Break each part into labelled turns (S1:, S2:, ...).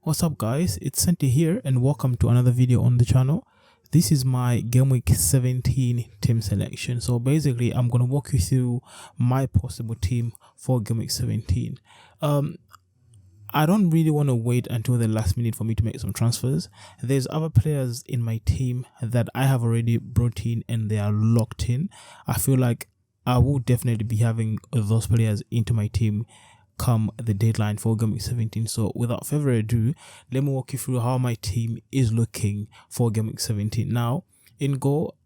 S1: What's up guys, it's Santi here and welcome to another video on the channel. This is my game week 17 team selection. So basically I'm going to walk you through my possible team for game week 17. I don't really want to wait until the last minute for me to make some transfers. There's other players in my team that I have already brought in and they are locked in. I feel like I will definitely be having those players into my team come the deadline for game week 17. So without further ado, let me walk you through how my team is looking for game week 17. Now in goal,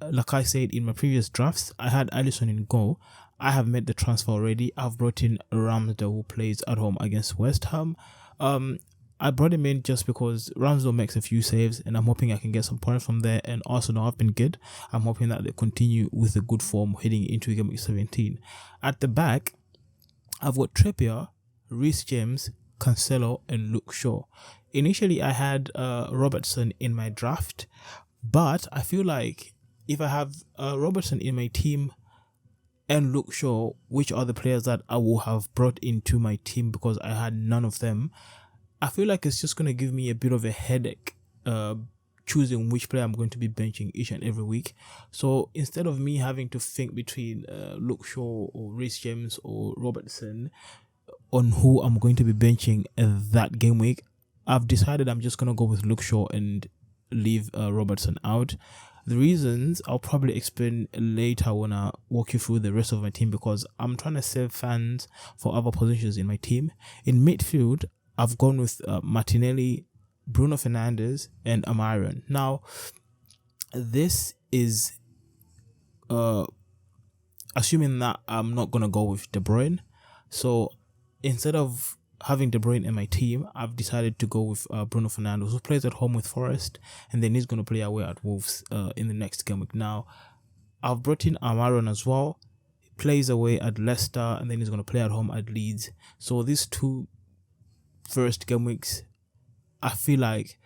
S1: like I said in my previous drafts, I had Alisson in goal. I have made the transfer already. I've brought in Ramsdale, who plays at home against West Ham. I brought him in just because Ramsdale makes a few saves and I'm hoping I can get some points from there, and Arsenal have been good. I'm hoping that they continue with a good form heading into game week 17. At the back, I've got Trippier, Reece James, Cancelo and Luke Shaw. Initially I had Robertson in my draft, but I feel like if I have Robertson in my team and Luke Shaw, which are the players that I will have brought into my team because I had none of them, I feel like it's just going to give me a bit of a headache choosing which player I'm going to be benching each and every week. So instead of me having to think between Luke Shaw or Reece James or Robertson on who I'm going to be benching that game week, I've decided I'm just going to go with Luke Shaw and leave Robertson out. The reasons I'll probably explain later when I walk you through the rest of my team, because I'm trying to save fans for other positions in my team. In midfield, I've gone with Martinelli, Bruno Fernandes and Amiron. Now this is assuming that I'm not gonna go with De Bruyne. So instead of having De Bruyne in my team, I've decided to go with Bruno Fernandes, who plays at home with Forest, and then he's gonna play away at Wolves in the next game week. Now I've brought in Amiron as well. He plays away at Leicester and then he's gonna play at home at Leeds. So these two first game weeks, I feel like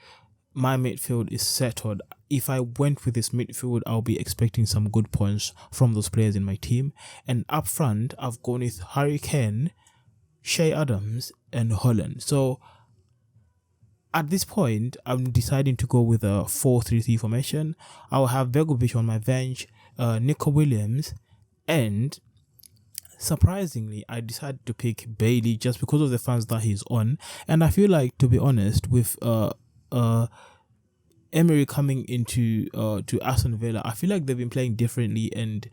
S1: my midfield is settled. If I went with this midfield, I'll be expecting some good points from those players in my team. And up front, I've gone with Harry Kane, Shea Adams and Holland. So at this point, I'm deciding to go with a 4-3-3 formation. I'll have Begovic on my bench, Nico Williams, and surprisingly, I decided to pick Bailey just because of the fans that he's on. And I feel like, to be honest, with Emery coming into to Aston Villa, I feel like they've been playing differently, and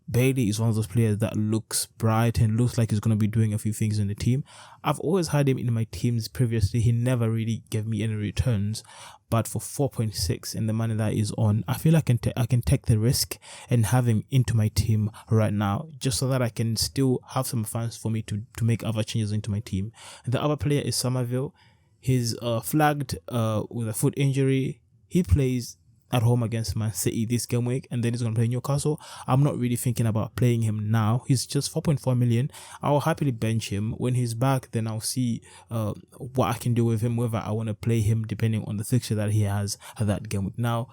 S1: Bailey is one of those players that looks bright and looks like he's going to be doing a few things in the team. I've always had him in my teams previously. He never really gave me any returns, but for 4.6 and the money that is on, I feel like I can take the risk and have him into my team right now, just so that I can still have some funds for me to make other changes into my team. The other player is Somerville. He's flagged with a foot injury. He plays at home against Man City this game week, and then he's going to play Newcastle. I'm not really thinking about playing him now. He's just 4.4 million. I'll happily bench him. When he's back, then I'll see what I can do with him, whether I want to play him depending on the fixture that he has at that game week. Now,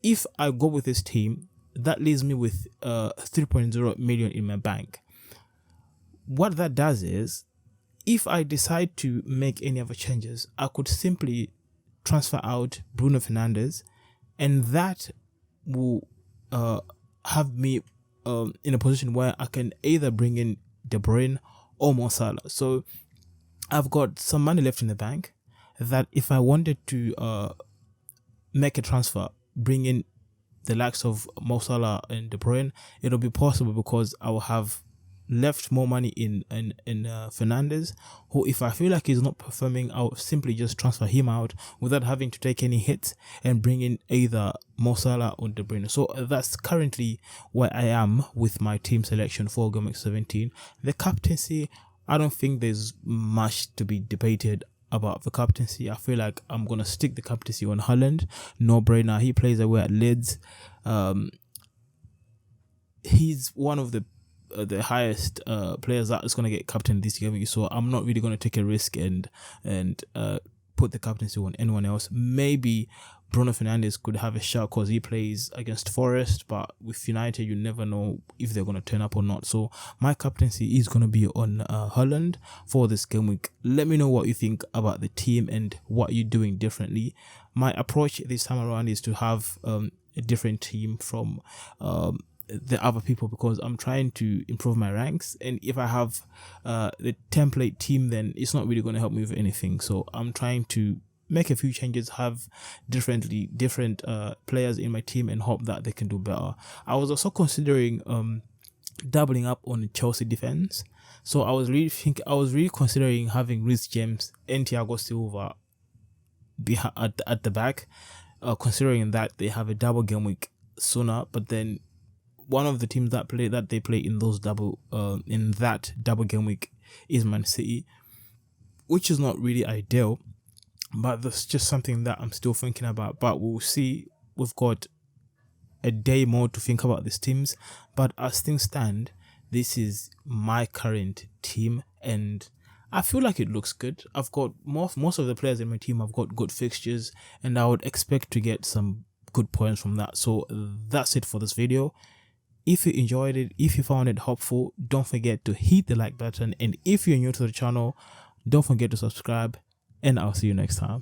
S1: if I go with this team, that leaves me with 3.0 million in my bank. What that does is, if I decide to make any other changes, I could simply transfer out Bruno Fernandes, and that will have me in a position where I can either bring in De Bruyne or Mo Salah. So I've got some money left in the bank that if I wanted to make a transfer, bring in the likes of Mo Salah and De Bruyne, it'll be possible because I will have left more money in Fernandes, who, if I feel like he's not performing, I'll simply just transfer him out without having to take any hits and bring in either Mo Salah or De Bruyne. So that's currently where I am with my team selection for game week 17. The captaincy, I don't think there's much to be debated about the captaincy. I feel like I'm gonna stick the captaincy on Holland. No brainer. He plays away at Leeds. He's one of the highest players that is going to get captain this game, so I'm not really going to take a risk and put the captaincy on anyone else. Maybe Bruno Fernandes could have a shot because he plays against Forest, but with United, you never know if they're going to turn up or not. So my captaincy is going to be on Haaland for this game week. Let me know what you think about the team and what you're doing differently. My approach this time around is to have a different team from the other people, because I'm trying to improve my ranks, and if I have the template team, then it's not really going to help me with anything. So I'm trying to make a few changes, have different players in my team, and hope that they can do better. I was also considering doubling up on the Chelsea defense. So I was really considering having Reece James and Thiago Silva at the back, considering that they have a double game week sooner, but then one of the teams that they play in that double game week is Man City, which is not really ideal, but that's just something that I'm still thinking about. But we'll see. We've got a day more to think about these teams, but as things stand, this is my current team, and I feel like it looks good. I've got most of the players in my team. I've got good fixtures, and I would expect to get some good points from that. So that's it for this video. If you enjoyed it, if you found it helpful, don't forget to hit the like button, and if you're new to the channel, don't forget to subscribe, and I'll see you next time.